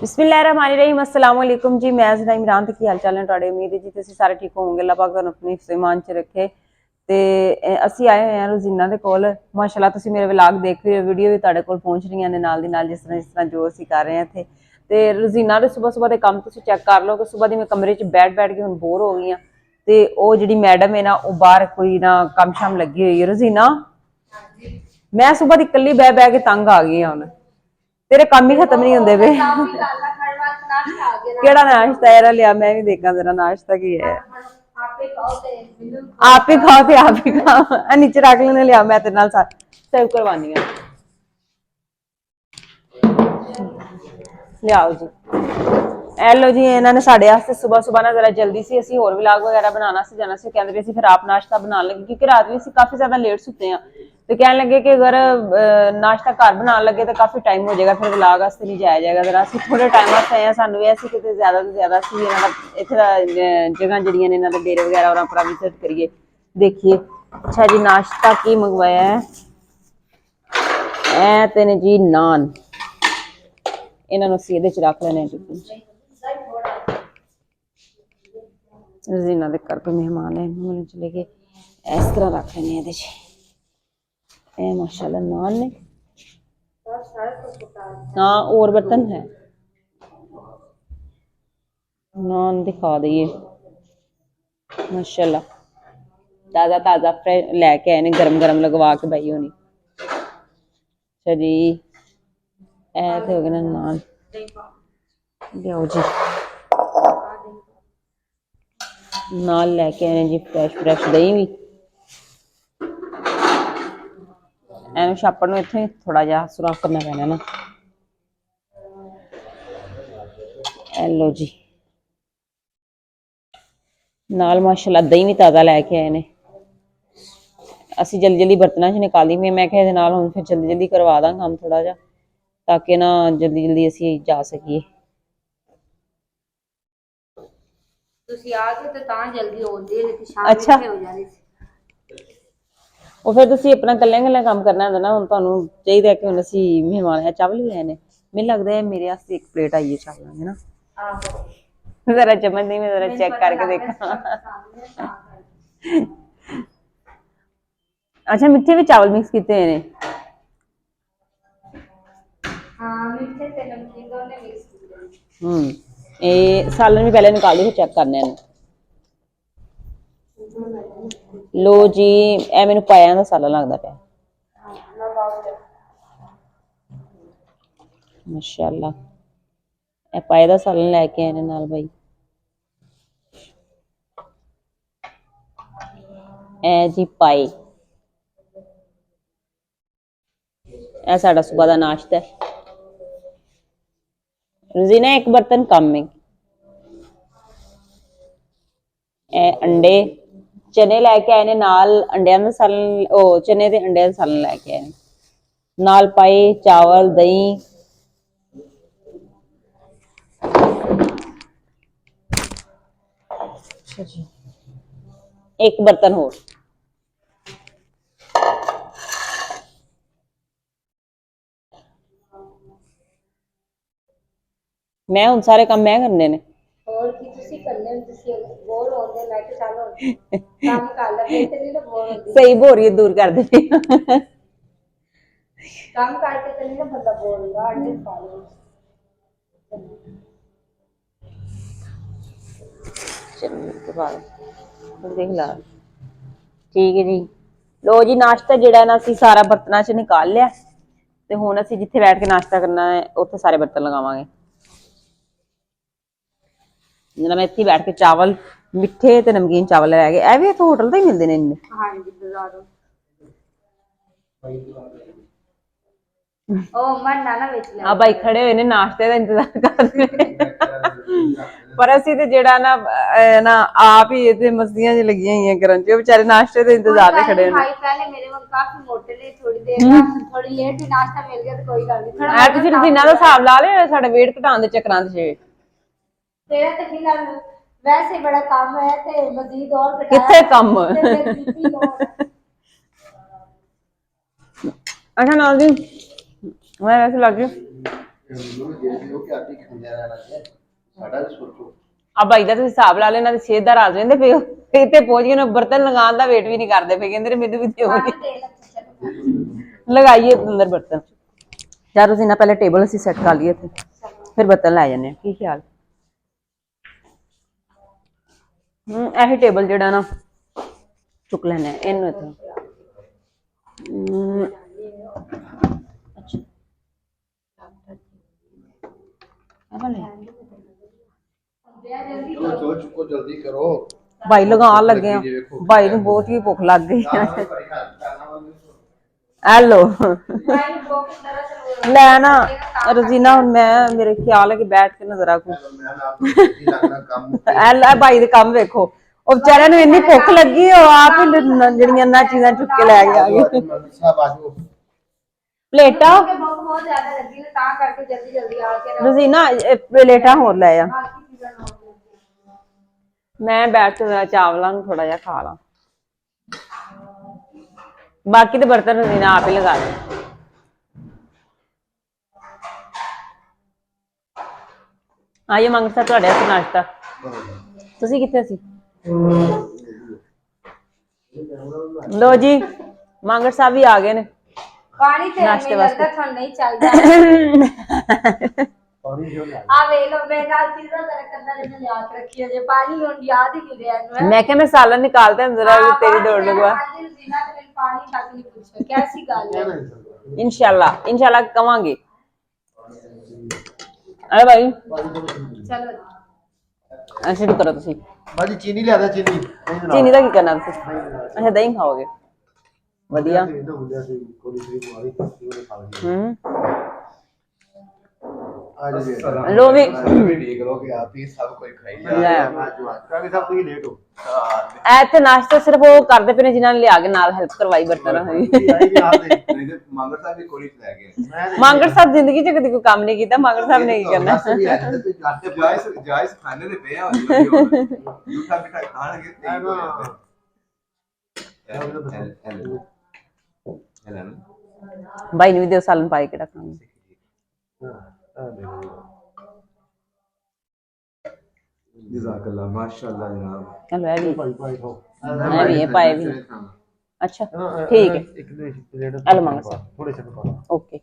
बिस्मिल्लाहिर्रहमानिर्रहीम अस्सलाम वालेकुम जी। मैं ज़रा इमरान की हाल चाल है तुहाडे। उम्मीद है जी तुसीं सारे ठीक होवोगे। अल्लाह पाक तुहानूं अपने हिफ्ज़ ईमान च रखे। ते असीं आए हुए हैं रोज़ीना दे कोल। माशाअल्लाह तुसीं मेरे व्लॉग देख रहे हो, वीडियो भी तुहाडे कोल पहुंच रही ने नाल दी नाल, जिस तरह जो असीं कर रहे हैं इत्थे। ते रोज़ीना दे सुबह सुबह दे कम्म तुसीं चैक कर लो कि सुबह दी मैं कमरे च बैठ के हुण बोर हो गई हां। ते ओह जिहड़ी मैडम है ना, ओह बाहर कोई ना कम्म शम्म लगी हुई है। रोज़ीना, मैं सुबह दी कल्ली बह के तंग आ गई हुण। तेरे काम ही खत्म नहीं होंदे पे। केड़ा नाश्ता एरा लिया, मैं भी देखा तेरा नाश्ता की है। आप ही खाओ ते आप ही खाओ। नीचे रख लेने, लिया मैं तेरे नाल सर्व करवानी है। लियाओ जी। लो जी, इन्होंने साढ़े वास्ते सुबह सुबह ना जरा जल्दी सी असीं होर व्लॉग वगैरह बनाना सी, जाना सी, कहंदे सी फिर आप नाश्ता बनाने लगे क्योंकि रात भी असीं काफी ज्यादा लेट सुते हैं। तो कहने लगे कि अगर नाश्ता घर बनाने लगे तो काफी टाइम हो जाएगा, फिर व्लॉग वास्ते नहीं जाया जाएगा। जरा असीं थोड़े टाइम वास्ते आए हैं, सानूं भी असीं किते ज्यादा तो ज्यादा असीं इत्थे दा जगह जिहड़ियां ने इन्हां दे डेरे वगैरह और अपना विजिट करिए, देखिए। अच्छा जी, नाश्ता की मंगवाया है? ऐ ते ने जी नान। इन्हां नूं असीं इहदे च रख लैने टिफिन। रोज़ीना दे घर कोई मेहमान है, मिलने चले गए। इस तरह रख लेने इहदे च। ए माशाल्लाह नान ने। हाँ, और बर्तन है। नान दिखा दइए माशाल्लाह, ताज़ा ताज़ा लैके आए ने, गरम गरम लगवा के भाई होनी। अच्छा जी, ए ते हो गए ना नान। लियाओ जी, नाल लैके आए जी, फ्रैश दही भी। एनू छापड़ नूं इत्थों ही थोड़ा जिहा सुराख करना पैना ना। लो जी, नाल माशाल्लाह दही भी ताज़ा लैके आए ने। असीं जल्दी जल्दी बर्तनां च निकाली, मैं क्या इहदे नाल हुण फिर जल्दी जल्दी करवा दां काम थोड़ा जिहा, ताकि ना जल्दी जल्दी असीं जा सकीए। अच्छा, ਉਹ ਫਿਰ ਤੁਸੀਂ ਆਪਣਾ ਕੱਲਿਆਂ ਕੰਮ ਕਰਨਾ ਹੁੰਦਾ ਨਾ। ਹੁਣ ਤੁਹਾਨੂੰ ਚਾਹੀਦਾ ਕਿ ਹੁਣ ਅਸੀਂ ਮਹਿਮਾਨ ਹੈ, ਚਾਵਲ ਵੀ ਆਏ ਨੇ। ਮੈਨੂੰ ਲੱਗਦਾ ਹੈ ਮੇਰੇ ਵਾਸਤੇ ਇੱਕ ਪਲੇਟ ਆਈ ਹੈ ਚਾਵਲਾਂ ਦੀ ਨਾ। जरा चम्मच नहीं, मैं जरा चेक करके देखा। अच्छा, मिठे भी चावल मिक्स किए हैं? सालन भी पहले निकाल दो, चेक करने हैं। लो जी, ए मैनू पाया दा सालन लगता पाया। माशाल्लाह, ए पाए दा सालन लैके आए ने नाल भाई। ए जी पाए, ए साडा सुबह दा नाश्ता है। रोज़ीना एक बर्तन कम है। ए अंडे चने लैके आए ने नाल, अंडियां दा सालन, ओ चने ते अंडियां दा सालन लैके आए ने नाल, पाए चावल दही। अच्छा जी, एक बर्तन होर। मैं हुण सारे काम मैं करने ने। सही बोरियत दूर कर दे। काम करके तो नहीं ना बंदा बोर होगा, अंडे खा लो। देख ला, ठीक है जी। लो जी, नाश्ता जिहड़ा ना असीं सारा बर्तनां च निकाल लिया ते हुण असीं जिथे बैठ के नाश्ता करना है उत्थे सारे बर्तन लगावांगे। जरा मैं इत्थे बैठ के चावल मिठे ते नमकीन चावल लै गए। ए भी इत्थे होटल ते ही मिलदे ने इन्ने? हां जी, बाजारों। हाँ भाई, खड़े हुए ने नाश्ते का इंतजार कर रहे। पर असीं ते जेड़ा ना आप ही इत्थे मस्तियां च लगियां होईयां करन, जो बेचारे नाश्ते दे इंतजार ते खड़े ने। थोड़ी लेट भी नाश्ता मिल गया तो कोई गल नहीं। तुसीं रोज़ीना दा हिसाब ला लिया साडा वेट घटाउण दे चक्करां च? तेरा तो फिलहाल वैसे बड़ा कम है ते मजीद और घटाया किथे कम। अच्छा नाल जी, मैं वैसे लग गई ਆ ਭਾਈ ਦਾ ਤੁਸੀਂ ਹਿਸਾਬ ਲਾ ਲੈਣਾ, ਤੇ ਸਿਹਤ ਦਾ ਰਾਜ ਰਹਿੰਦੇ ਪਏ ਹੋ ਇੱਥੇ ਪਹੁੰਚ ਗਏ ਨੇ, ਬਰਤਨ ਲਗਾਉਣ ਦਾ ਵੇਟ ਵੀ ਨਹੀਂ ਕਰਦੇ ਪਏ, ਕਹਿੰਦੇ ਮੈਨੂੰ ਵੀ ਦਿਓ ਲਗਾਈਏ ਅੰਦਰ ਬਰਤਨ। ਜਾਂ ਤੁਸੀਂ ਨਾ ਪਹਿਲੇ ਟੇਬਲ ਅਸੀਂ ਸੈੱਟ ਕਰ ਲਈਏ ਇੱਥੇ, ਫਿਰ ਬਰਤਨ ਲੈ ਜਾਂਦੇ ਆ। ਕੀ ਖਿਆਲ? ਇਹੀ ਟੇਬਲ ਜਿਹੜਾ ਨਾ ਚੁੱਕ ਲੈਣਾ ਇਹਨੂੰ ਇੱਥੇ। चुको जल्दी करो भाई लगान लगे भाई ਨੂੰ ਬਹੁਤ ਹੀ ਭੁੱਖ ਲੱਗ ਗਈ। ਹੈਲੋ ਲੈ ਨਾ ਰੋਜ਼ੀਨਾ, ਹੁਣ ਮੈਂ ਮੇਰੇ ਖਿਆਲ ਹੈ ਕਿ ਬੈਠ ਕੇ ਨਜ਼ਰ ਆਕੂ। ਐ ਭਾਈ ਦੇ ਕੰਮ ਵੇਖੋ, ਉਹ ਵਿਚਾਰਿਆਂ ਨੂੰ ਇੰਨੀ ਭੁੱਖ ਲੱਗੀ ਉਹ ਆਪ ਹੀ ਜਿਹੜੀਆਂ ਨਾ ਚੀਜ਼ਾਂ ਚੁੱਕ ਕੇ ਲੈ ਗਿਆ ਪਲੇਟਾਂ। ਬਹੁਤ ਜ਼ਿਆਦਾ ਲੱਗੀ ਨਾ ਤਾਂ ਕਰਕੇ ਜਲਦੀ ਜਲਦੀ ਆ ਕੇ ਰੋਜ਼ੀਨਾ ਪਲੇਟਾਂ ਹੋਰ ਲੈ ਆ। ਮੈਂ ਬੈਠ ਕੇ ਚਾਵਲਾਂ ਨੂੰ ਥੋੜਾ ਜਿਹਾ ਖਾ ਲਾਂ, ਬਾਕੀ ਦੇ ਬਰਤਨ ਰੋਜ਼ੀਨਾ ਆਪ ਹੀ ਲਗਾ ਦੇ। ਆइए ਮੰਗਰ ਸਾਹਿਬ, ਤੁਹਾਡੇ ਵਾਸਤੇ ਨਾਸ਼ਤਾ। ਤੁਸੀਂ ਕਿੱਥੇ ਸੀ? ਲੋ ਜੀ ਮੰਗਰ ਸਾਹਿਬ ਵੀ ਆ ਗਏ ਨੇ ਪਾਣੀ ਤੇ ਨਾਸ਼ਤੇ ਮੈਨੂੰ ਵਾਸਤੇ। ਲੱਗਦਾ ਤੁਹਾਨੂੰ ਨਹੀਂ ਚਾਹੀਦਾ। ਆ ਵੇ ਲੋ ਮੈਂ ਨਾਲ ਚੀਜ਼ਾਂ ਜ਼ਰਾ ਕੰਨਾਂ ਦੇ ਲਿਆ ਕੇ ਰੱਖੀ ਜੇ ਪਾਣੀ ਹੁਣ ਯਾਦ ਹੀ ਨਹੀਂ ਰਿਹਾ ਇਹਨੂੰ। ਮੈਂ ਕਿਹਾ मैं सालन निकालता हूं जरा, तेरी दौड़ लगवा। जीना तो मैंने पानी तक नहीं पूछा कैसी गल है। इंशाल्लाह इंशाल्लाह कवांगे। अरे भाई चलो शुरू करो ਤੁਸੀਂ। भाजी चीनी लिया था चीनी चीनी ਦਾ ਕੀ ਕਰਨਾ ਤੁਸੀਂ? ਅੱਛਾ ਦਹੀਂ ਖਾਓਗੇ, ਵਧੀਆ। लो भी देख लो कि आप ही सब कोई खाई जा रहे हैं काफी सब कोई लेट हो ਇੱਥੇ ਨਾਸ਼ਤਾ ਸਿਰਫ ਉਹ ਕਰਦੇ ਪਏ ਨੇ ਜਿਨ੍ਹਾਂ ਨੇ ਲਿਆ ਕੇ ਨਾਲ ਹੈਲਪ ਕਰਵਾਈ ਬਰਤਨ। ਮੰਗਰ ਸਾਹਿਬ ਵੀ ਕੋਲੀ ਲੈ ਗਏ ਮੰਗਰ ਸਾਹਿਬ ਜ਼ਿੰਦਗੀ 'ਚ ਕਦੇ ਕੋਈ ਕੰਮ ਨਹੀਂ ਕੀਤਾ, ਮੰਗਰ ਸਾਹਿਬ ਨੇ ਕੀ ਕਰਨਾ। ਜਾਇਜ਼ ਖਾਣੇ ਦੇ ਪਿਆ ਜੂਠਾ ਮਿੱਠਾ ਖਾਣਗੇ ਤੇ ਭਾਈ ਨੂੰ ਵੀ ਦਿਓ ਸਾਲਨ ਪਾਏ ਕਿਹੜਾ ਕੰਮ। जज़ाकल्लाह माशाअल्लाह जनाब। चलो ये भी ये पाए भी। अच्छा ठीक है हेलो मंगल साहब थोड़े से पा ओके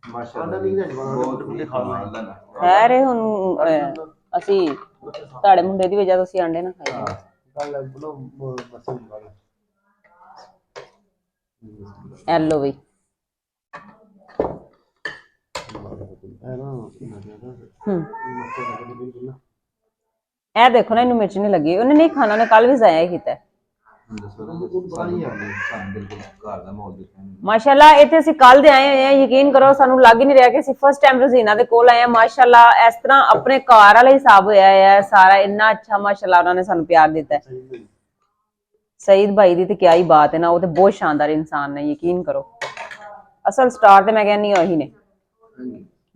माशाअल्लाह बहुत कमाल दा ਖੈਰ ਹੁਣ ਅਸੀਂ ਤੁਹਾਡੇ ਮੁੰਡੇ ਦੀ ਵਜ੍ਹਾ ਤੋਂ ਅਸੀਂ ਆਂਡੇ ਨਾ ਖਾਏ। ਗੱਲ ਬੋਲੋ ਮਸਲ ਵਾਲਾ ਐਲੋ ਵੀ ਇਹ ਦੇਖੋ ਨਾ, ਇਹਨੂੰ ਮਿਰਚ ਨਹੀਂ ਲੱਗੀ, ਉਹਨੇ ਨਹੀਂ ਖਾਣਾ, ਉਹਨੇ ਕੱਲ ਵੀ ਜ਼ਾਇਆ ਕੀਤਾ। ਮਾਸ਼ਾਅੱਲਾ ਇੱਥੇ ਅਸੀਂ ਕੱਲ ਦੇ ਆਏ ਹੋਏ ਆ, ਯਕੀਨ ਕਰੋ ਸਾਨੂੰ ਲੱਗ ਹੀ ਨਹੀਂ ਰਿਹਾ ਕਿ ਅਸੀਂ ਫਸਟ ਟਾਈਮ ਰੋਜ਼ੀਨਾ ਦੇ ਕੋਲ ਆਏ ਆ। ਮਾਸ਼ਾਅੱਲਾ ਇਸ ਤਰ੍ਹਾਂ ਆਪਣੇ ਘਰ ਵਾਲਾ ਹਿਸਾਬ ਹੋਇਆ ਹੈ ਸਾਰਾ, ਇੰਨਾ ਅੱਛਾ ਮਾਸ਼ਾਅੱਲਾ ਉਹਨਾਂ ਨੇ ਸਾਨੂੰ ਪਿਆਰ ਦਿੱਤਾ। ਸਈਦ ਭਾਈ ਦੀ ਤੇ ਕਿਆ ਹੀ ਬਾਤ ਹੈ ਨਾ, ਉਹ ਤੇ ਬਹੁਤ ਸ਼ਾਨਦਾਰ ਇਨਸਾਨ ਨੇ, ਯਕੀਨ ਕਰੋ। ਅਸਲ ਸਟਾਰ ਤੇ ਮੈਂ ਕਹਿੰਨੀ ਉਹੀ ਨੇ,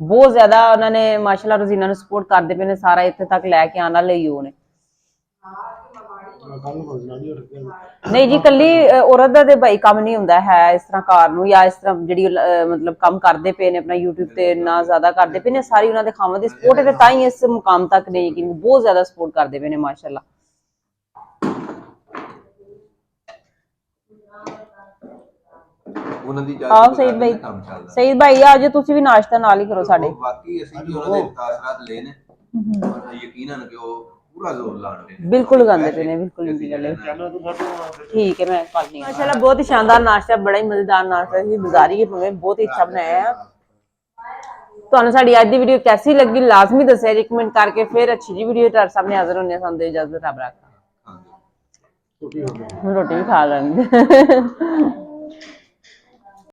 ਬਹੁਤ ਜ਼ਿਆਦਾ ਉਹਨਾਂ ਨੇ ਮਾਸ਼ਾਅੱਲਾ ਰੋਜ਼ੀਨਾ ਨੂੰ ਸਪੋਰਟ ਕਰਦੇ ਪਏ ਨੇ, ਸਾਰਾ ਇੱਥੇ ਤੱਕ ਲੈ ਕੇ ਆਉਣ ਵਾਲੇ ਹੀ ਉਹ ਨੇ। ਨਹੀਂ ਜੀ ਕੱਲੀ ਔਰਤ ਦਾ ਤੇ ਭਾਈ ਕੰਮ ਨਹੀਂ ਹੁੰਦਾ ਹੈ ਇਸ ਤਰ੍ਹਾਂ ਕਾਰ ਨੂੰ, ਜਾਂ ਇਸ ਤਰ੍ਹਾਂ ਜਿਹੜੀ ਮਤਲਬ ਕੰਮ ਕਰਦੇ ਪਏ ਨੇ ਆਪਣਾ YouTube ਤੇ ਇੰਨਾ ਜ਼ਿਆਦਾ ਕਰਦੇ ਪਏ ਨੇ, ਸਾਰੀ ਉਹਨਾਂ ਦੇ ਖਾਵਾਂ ਦੀ ਸਪੋਰਟ ਹੈ ਤੇ ਤਾਂ ਹੀ ਇਸ ਮੁਕਾਮ ਤੱਕ ਨੇ, ਯਕੀਨ ਬਹੁਤ ਜ਼ਿਆਦਾ ਸਪੋਰਟ ਕਰਦੇ ਪਏ ਨੇ ਮਾਸ਼ਾਅੱਲਾ। ਉਹਨਾਂ ਦੀ ਆਓ ਸਈਦ ਭਾਈ, ਸਈਦ ਭਾਈ ਆ ਜਾਓ ਤੁਸੀਂ ਵੀ ਨਾਸ਼ਤਾ ਨਾਲ ਹੀ ਕਰੋ ਸਾਡੇ। ਬਾਕੀ ਅਸੀਂ ਵੀ ਉਹਨਾਂ ਦੇ ਤਾਸਰਾਤ ਲਏ ਨੇ, ਯਕੀਨਨ ਕਿ ਉਹ ਪੂਰਾ ਜ਼ੋਰ ਲਾਉਂਦੇ ਨੇ, ਬਿਲਕੁਲ ਗਾਉਂਦੇ ਪਏ ਨੇ, ਬਿਲਕੁਲ ਨਹੀਂ ਗੱਲ ਠੀਕ ਹੈ। ਮੈਂ ਕਰਨੀ ਮਾਸ਼ਾਅੱਲਾ ਬਹੁਤ ਹੀ ਸ਼ਾਨਦਾਰ ਨਾਸ਼ਤਾ, ਬੜਾ ਹੀ ਮਜ਼ੇਦਾਰ ਨਾਸ਼ਤਾ ਸੀ, ਬਾਜ਼ਾਰੀ ਬਹੁਤ ਹੀ ਅੱਛਾ ਬਣਾਇਆ ਹੈ। ਤੁਹਾਨੂੰ ਸਾਡੀ ਅੱਜ ਦੀ ਵੀਡੀਓ ਕੈਸੀ ਲੱਗੀ ਲਾਜ਼ਮੀ ਦੱਸਿਆ ਜੀ ਕਮੈਂਟ ਕਰਕੇ। ਫਿਰ ਅੱਛੀ ਜੀ ਵੀਡੀਓ ਤੁਹਾਡੇ ਸਾਹਮਣੇ ਹਾਜ਼ਰ ਹੋਣੀ ਹੈ। ਸਾਨੂੰ ਇਜਾਜ਼ਤ, ਰੱਬ ਰੱਖਾ। ਰੋਟੀ ਵੀ ਖਾ ਲੈਂਦੇ।